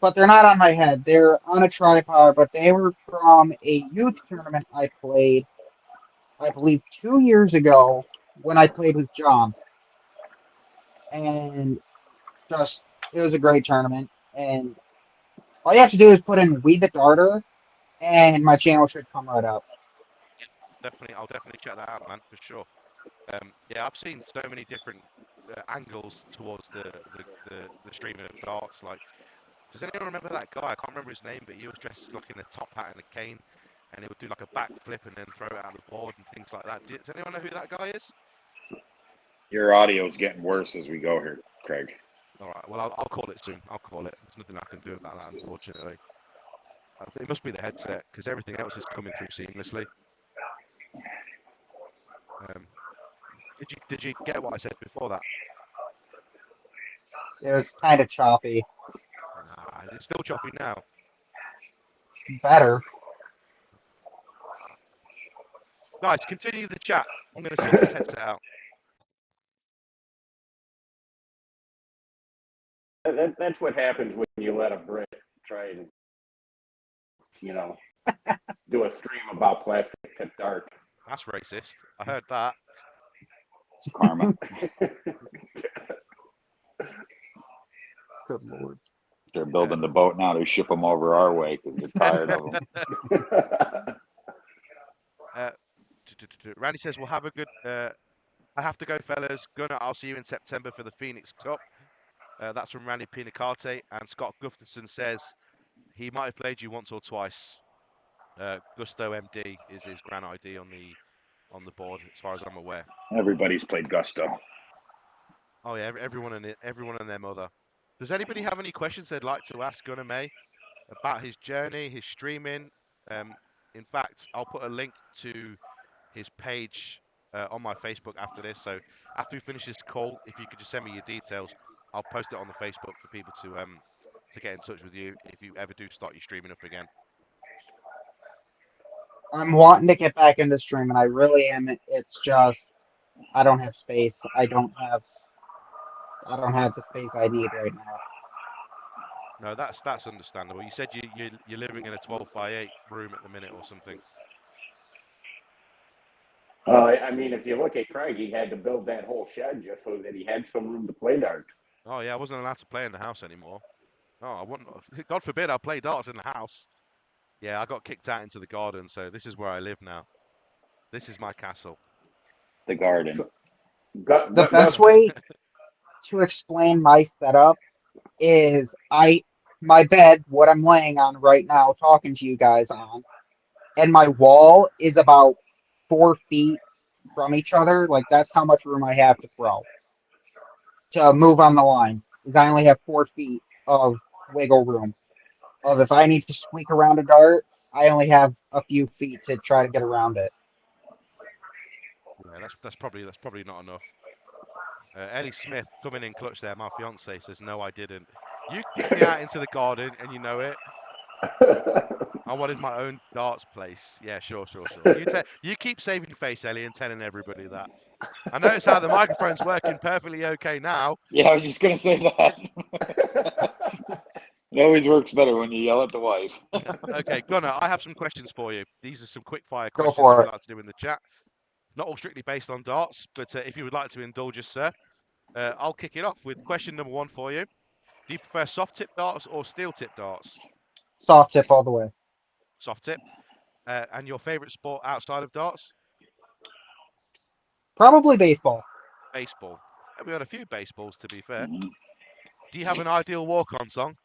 but they're not on my head. They're on a tripod, but they were from a youth tournament I played, I believe 2 years ago when I played with John. And just it was a great tournament. And all you have to do is put in We the Darter and my channel should come right up. Definitely, I'll definitely check that out, man, for sure. Yeah, I've seen so many different angles towards the streaming of darts. Like, does anyone remember that guy? I can't remember his name, but he was dressed like in a top hat and a cane, and he would do like a backflip and then throw it out the board and things like that. Does anyone know who that guy is? Your audio's getting worse as we go here, Craig. All right, well, I'll call it soon. I'll call it. There's nothing I can do about that, unfortunately. I think it must be the headset because everything else is coming through seamlessly. Did you get what I said before that? It was kind of choppy. Is it still choppy now? It's better. Guys, continue the chat. I'm going to sort this headset out. That's what happens when you let a Brit try and, do a stream about plastic tip darts. That's racist. I heard that. It's karma. Good Lord. They're building the boat now to ship them over our way because they're tired of them. Randy says, we'll have a good... I have to go, fellas. Gunnar, I'll see you in September for the Phoenix Cup. That's from Randy Pinicarte. And Scott Gustafson says he might have played you once or twice. Gusto MD is his Gran ID on the board, as far as I'm aware. Everybody's played Gusto. Oh yeah, everyone and their mother. Does anybody have any questions they'd like to ask Gunnar May about his journey, his streaming? In fact, I'll put a link to his page on my Facebook after this. So after we finish this call, if you could just send me your details, I'll post it on the Facebook for people to get in touch with you if you ever do start your streaming up again. I'm wanting to get back into streaming. I really am. It's just I don't have space. I don't have the space I need right now. No, that's understandable. You said you're living in a 12x8 room at the minute or something. I mean, if you look at Craig, he had to build that whole shed just so that he had some room to play darts. Oh yeah, I wasn't allowed to play in the house anymore. Oh, I wouldn't. God forbid I play darts in the house. Yeah, I got kicked out into the garden, so this is where I live now. This is my castle. The garden. The best way to explain my setup is my bed, what I'm laying on right now, talking to you guys on, and my wall is about 4 feet from each other. Like that's how much room I have to throw to move on the line. Is I only have 4 feet of wiggle room. Of if I need to squeak around a dart, I only have a few feet to try to get around it. Yeah, that's probably not enough. Ellie Smith coming in clutch there. My fiance says no, I didn't. You kicked me out into the garden, and you know it. I wanted my own darts place. Yeah, sure. You keep saving face, Ellie, and telling everybody that. I notice how the microphone's working perfectly okay now. Yeah, I was just gonna say that. It always works better when you yell at the wife. Okay, Gunnar, I have some questions for you. These are some quick fire Go questions for we'd it. like to do in the chat. Not all strictly based on darts, but if you would like to indulge us, sir, I'll kick it off with question number 1 for you. Do you prefer soft tip darts or steel tip darts? Soft tip all the way. Soft tip. And your favorite sport outside of darts? Probably baseball. Baseball. We had a few baseballs, to be fair. Mhm. Do you have an ideal walk-on song?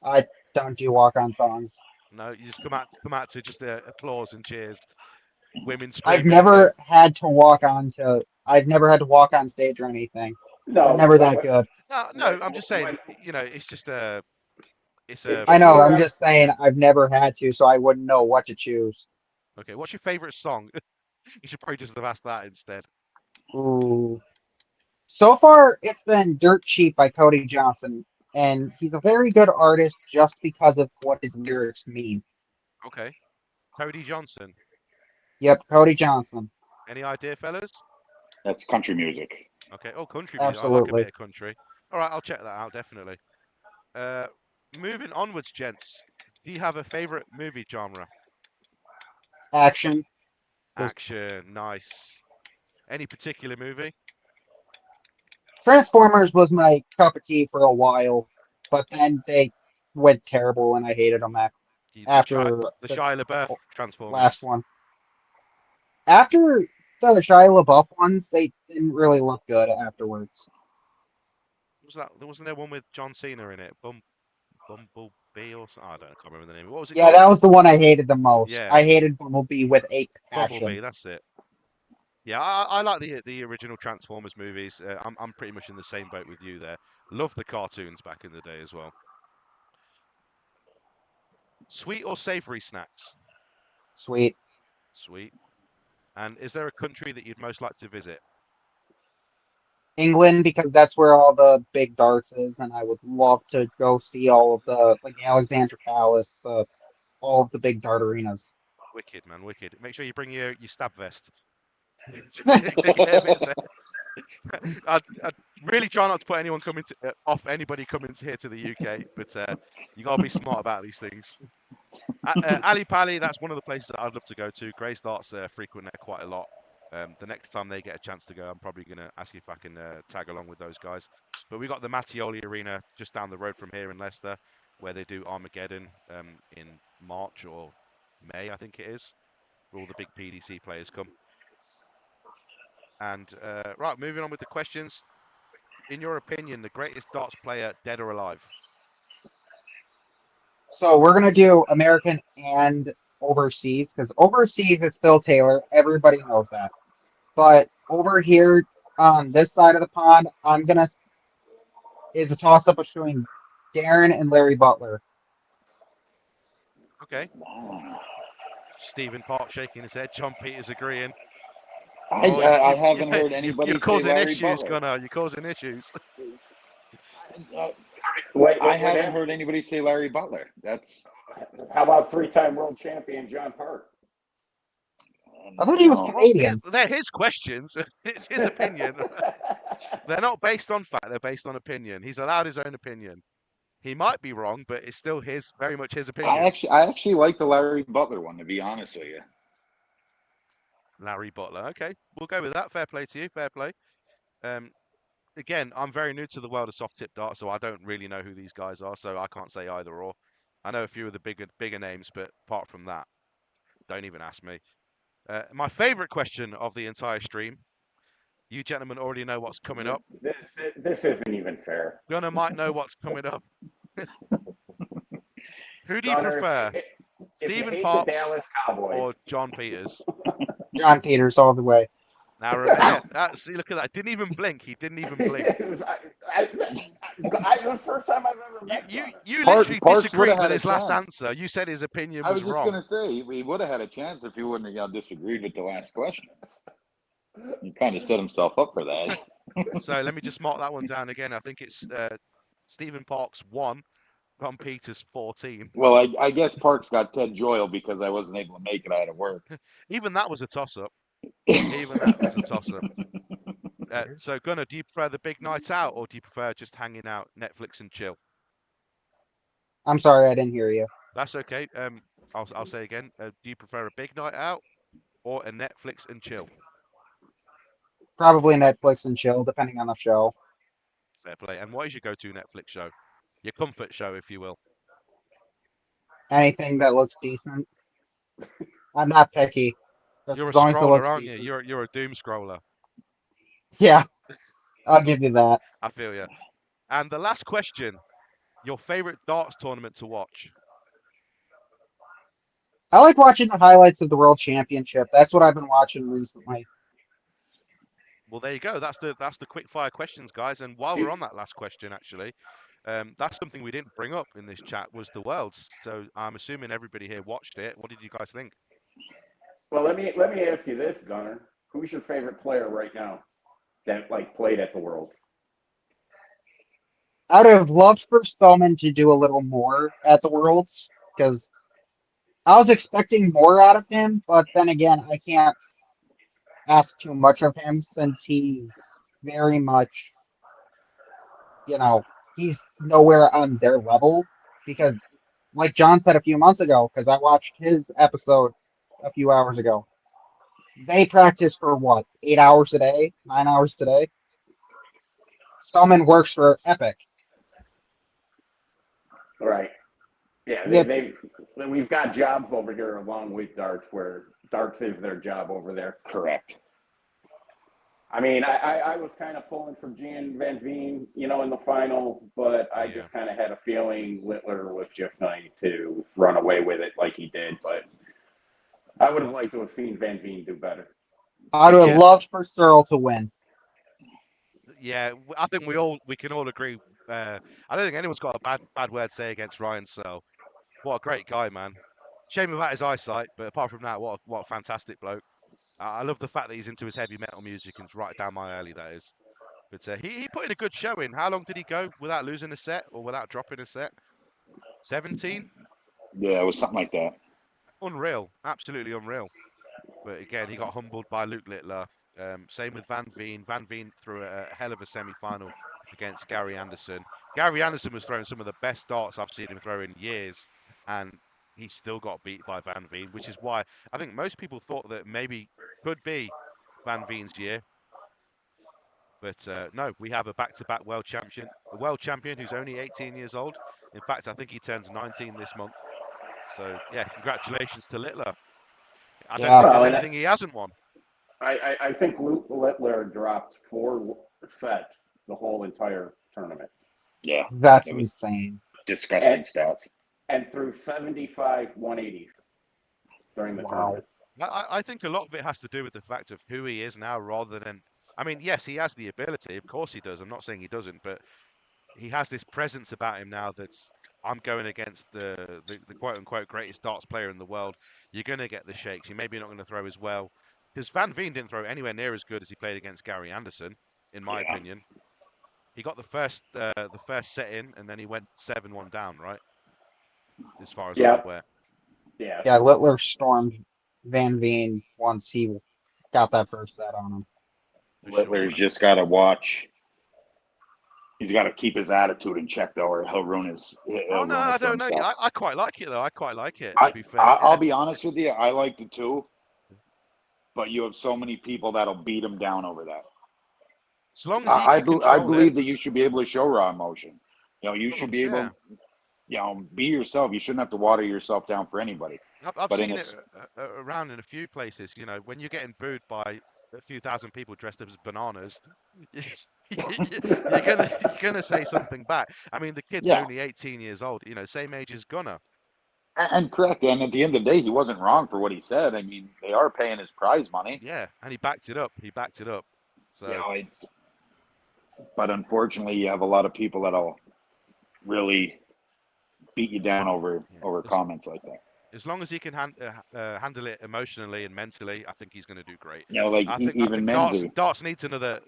I don't do walk-on songs. No, you just come out to just applause and cheers, women I've screaming at you. never had to I've never had to walk on stage or anything. No, I'm never that but good. No, I'm just saying, it's just it's a. I if know, you were I'm ever, just saying I've never had to, so I wouldn't know what to choose. Okay, what's your favorite song? You should probably just have asked that instead. Ooh. So far, it's been Dirt Cheap by Cody Johnson, and he's a very good artist just because of what his lyrics mean. Okay, Cody Johnson. Yep, Cody Johnson. Any idea, fellas? That's country music. Okay. Oh, country music. I like a bit Absolutely. of country. All right, I'll check that out definitely. Uh, moving onwards, gents. Do you have a favorite movie genre? Action. Just Action. Nice. Any particular movie? Transformers was my cup of tea for a while, but then they went terrible and I hated them after The the Shia LaBeouf last Transformers. one. After the Shia LaBeouf ones, they didn't really look good afterwards. Was that? Wasn't there one with John Cena in it? Bumblebee or something? I don't know. I can't remember the name. What was it Yeah, called? that was the one I hated the most. Yeah, I hated Bumblebee with a Bumblebee. passion. That's it. Yeah, I like the original Transformers movies. I'm pretty much in the same boat with you there. Love the cartoons back in the day as well. Sweet or savory snacks? Sweet. Sweet. And is there a country that you'd most like to visit? England, because that's where all the big darts is, and I would love to go see all of the Alexandra Palace, all of the big dart arenas. Wicked, man, wicked. Make sure you bring your stab vest. I really try not to put anyone coming off anybody coming here to the UK, but you gotta be smart about these things. Ali Pali, that's one of the places that I'd love to go to. Grey starts frequent there quite a lot. The next time they get a chance to go, I'm probably going to ask if I can tag along with those guys. But we got the Mattioli Arena just down the road from here in Leicester, where they do Armageddon in March or May, I think it is, where all the big PDC players come. And right, moving on with the questions. In your opinion, the greatest darts player, dead or alive? So we're gonna do American and overseas, because overseas it's Bill Taylor. Everybody knows that. But over here on this side of the pond, is a toss up between Darren and Larry Butler. Okay. Stephen Park shaking his head. John Peters agreeing. I haven't heard anybody you're say causing Larry issues, Butler. Gunnar. You're causing issues. I haven't heard anybody say Larry Butler. That's. How about three-time world champion John Park? I thought he was No. Canadian. They're his questions. It's his opinion. They're not based on fact. They're based on opinion. He's allowed his own opinion. He might be wrong, but it's still very much his opinion. I actually like the Larry Butler one, to be honest with you. Larry Butler. Okay, we'll go with that. Fair play to you. Fair play. Again, I'm very new to the world of soft tip darts, so I don't really know who these guys are, so I can't say either or. I know a few of the bigger names, but apart from that, don't even ask me. My favourite question of the entire stream. You gentlemen already know what's coming up. This isn't even fair. Gunnar might know what's coming up. Who do you Gunnar, prefer, if Stephen you hate Parks the Dallas Cowboys or John Peters? John Peters all the way. Now remember, see, look at that. Didn't even blink. He didn't even blink. It was the first time I've ever met You Parks literally would've disagreed had with a his last chance. answer. You said his opinion I was was just wrong. going to say, he would have had a chance if he wouldn't have disagreed with the last question. He kind of set himself up for that. So let me just mark that one down again. I think it's Stephen Parks 1, John Peters 14. Well, I guess Parks got Ted Joyle because I wasn't able to make it out of work. Even that was a toss-up. Even that was a toss-up. So, Gunnar, do you prefer the big night out or do you prefer just hanging out, Netflix and chill? I'm sorry, I didn't hear you. That's okay. I'll say again. Do you prefer a big night out or a Netflix and chill? Probably Netflix and chill, depending on the show. Fair play. And what is your go-to Netflix show? Your comfort show, if you will. Anything that looks decent. I'm not picky. Just You're a as long as it scroller, looks aren't you? decent. You're a doom scroller. Yeah, I'll give you that. I feel you. And the last question: your favorite darts tournament to watch? I like watching the highlights of the World Championship. That's what I've been watching recently. Well, there you go. That's the quick fire questions, guys. And while we're on that last question, actually, that's something we didn't bring up in this chat was the Worlds. So I'm assuming everybody here watched it. What did you guys think? Well, let me ask you this, Gunnar. Who's your favorite player right now that like played at the World? I would have loved for Spellman to do a little more at the Worlds because I was expecting more out of him, but then again, I can't ask too much of him since he's very much, he's nowhere on their level because, like John said a few months ago, because I watched his episode a few hours ago, they practice for what, 8 hours a day, 9 hours a day? Spellman works for Epic. Right. Yeah, Yep. we've got jobs over here along with darts where darts is their job over there. Correct. I mean, I was kind of pulling for Gian Van Veen, in the finals, but I just kind of had a feeling Littler was just going to run away with it like he did. But I would have liked to have seen Van Veen do better. I would have loved for Searle to win. Yeah, I think we can all agree. I don't think anyone's got a bad word to say against Ryan Searle. What a great guy, man. Shame about his eyesight, but apart from that, what a fantastic bloke. I love the fact that he's into his heavy metal music and right down my alley, that is. But he put in a good showing. How long did he go without losing a set or without dropping a set? 17? Yeah, it was something like that. Unreal. Absolutely unreal. But again, he got humbled by Luke Littler. Same with Van Veen. Van Veen threw a hell of a semi-final against Gary Anderson. Gary Anderson was throwing some of the best darts I've seen him throw in years, and he still got beat by Van Veen, which is why I think most people thought that maybe could be Van Veen's year. But no, we have a back-to-back world champion who's only 18 years old. In fact, I think he turns 19 this month. So yeah, congratulations to Littler. I don't think there's anything he hasn't won. I think Littler dropped 4 sets the whole entire tournament. Yeah. That's insane. Disgusting stats. And threw 75 180s during the tournament. I think a lot of it has to do with the fact of who he is now rather than, I mean, yes, he has the ability. Of course he does. I'm not saying he doesn't, but he has this presence about him now that's, I'm going against the quote-unquote greatest darts player in the world. You're going to get the shakes. You're maybe not going to throw as well. Because Van Veen didn't throw anywhere near as good as he played against Gary Anderson, in my opinion. He got the first set in, and then he went 7-1 down, right? As far as I'm aware. Yeah, Littler stormed Van Veen once he got that first set on him. Littler's just got to watch. He's got to keep his attitude in check, though, or he'll ruin his. Oh no, I don't know. I quite like it though. I quite like it. To be fair, I'll be honest with you. I liked it too. But you have so many people that'll beat him down over that. As long as I believe that you should be able to show raw emotion. You should be able. Be yourself. You shouldn't have to water yourself down for anybody. I've seen it around in a few places. When you're getting booed by a few thousand people dressed up as bananas, you're gonna say something back. I mean, the kid's only 18 years old. Same age as Gunnar. And correct. And at the end of the day, he wasn't wrong for what he said. I mean, they are paying his prize money. Yeah, and he backed it up. So but unfortunately, you have a lot of people that'll really beat you down over comments like that. As long as he can handle it emotionally and mentally, I think he's going to do great. I think darts needs another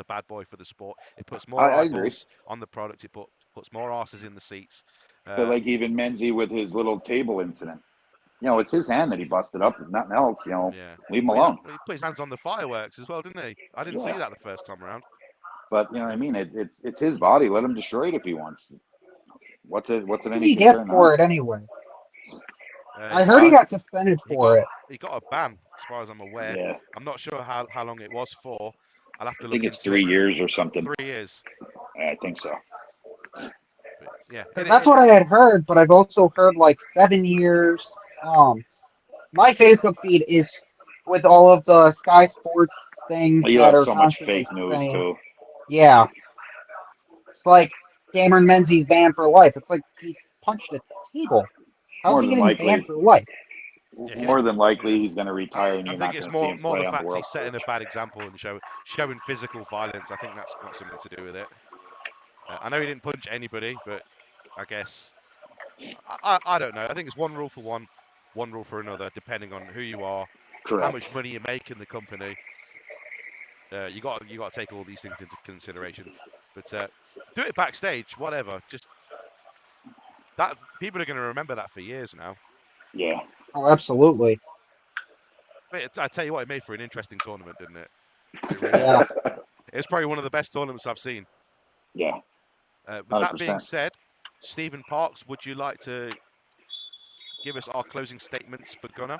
bad boy for the sport. It puts more eyeballs on the product. It puts more asses in the seats. But like even Menzie with his little table incident, it's his hand that he busted up, and nothing else. Leave him alone. He put his hands on the fireworks as well, didn't he? I didn't see that the first time around. But what I mean, it's his body. Let him destroy it if he wants. What's it? Any he get for it anyway? I heard he got suspended for it. He got a ban, as far as I'm aware. Yeah. I'm not sure how long it was for. I'll have to look. I think it's 3 years or something. 3 years. I think so. But, yeah, that's what I had heard, but I've also heard like 7 years, My Facebook feed is with all of the Sky Sports things You that have are so much constantly fake news saying, too. yeah, it's like Cameron Menzies banned for life. It's like he punched a table. How's More he than getting banned likely, for life? Yeah. more than likely, he's going to retire, and I you're think not it's going to see more him more the play on the fact world he's setting a stage. bad example and showing physical violence. I think that's got something to do with it. I know he didn't punch anybody, but I guess I don't know. I think it's one rule for one rule for another, depending on who you are, how Correct. much money you make in the company. You got to take all these things into consideration. But do it backstage, whatever. Just that people are going to remember that for years now. Yeah. Oh, absolutely. But I tell you what, it made for an interesting tournament, didn't it? It really Yeah. did. It's probably one of the best tournaments I've seen. Yeah. With that being 100%. said, Stephen Parks, would you like to give us our closing statements for Gunnar?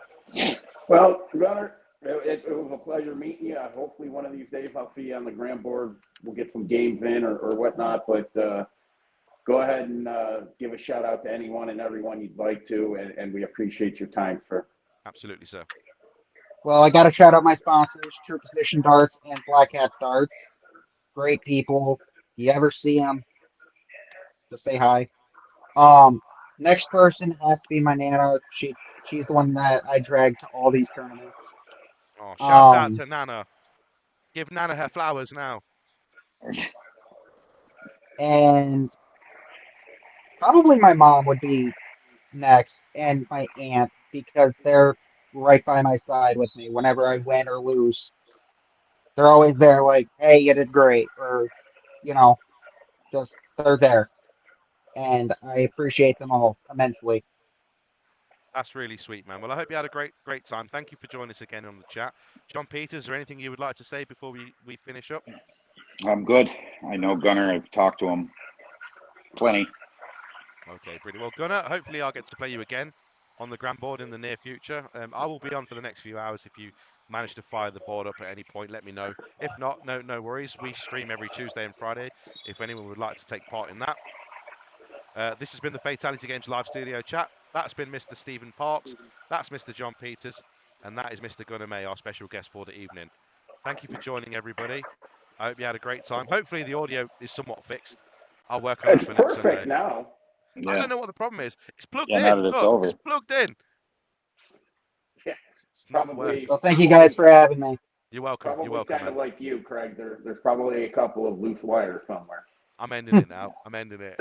Well, Gunnar, it was a pleasure meeting you. Hopefully, one of these days I'll see you on the GRANBOARD. We'll get some games in or whatnot. But go ahead and give a shout out to anyone and everyone you'd like to, and we appreciate your time, sir. Absolutely, sir. Well, I got to shout out my sponsors, True Position Darts and Black Hat Darts. Great people. If you ever see them, just say hi. Next person has to be my Nana. She's the one that I drag to all these tournaments. Oh, shout out Um, to Nana. Give Nana her flowers now. and probably my mom would be next, and my aunt because they're right by my side with me whenever I win or lose. They're always there, like, "Hey, you did great," or you know, just they're there, and I appreciate them all immensely. That's really sweet, man. Well, I hope you had a great time. Thank you for joining us again on the chat. John Peters, is there anything you would like to say before we finish up? I'm good. I know Gunnar. I've talked to him plenty. Okay, brilliant. Well, Gunnar, hopefully I'll get to play you again on the GRANBOARD in the near future. I will be on for the next few hours. If you manage to fire the board up at any point, let me know. If not, no worries. We stream every Tuesday and Friday if anyone would like to take part in that. This has been the Fatality Games live studio chat. That's been Mr. Stephen Parks. That's Mr. John Peters. And that is Mr. Gunnar May, our special guest for the evening. Thank you for joining, everybody. I hope you had a great time. Hopefully the audio is somewhat fixed. I'll work on that It's for next Sunday. perfect now. I Yeah. don't know what the problem is. It's plugged Yeah, now in. that it's Look, over. it's plugged in. Yeah, It's not probably. working. So thank you guys for having me. You're welcome. Probably You're welcome, kind of man. like you, Craig. There's probably a couple of loose wires somewhere. I'm ending it now. I'm ending it.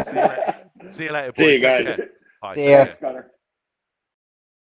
See you later. See you later, See boys. you Take guys. care. Bye. See Take ya. care. Thanks,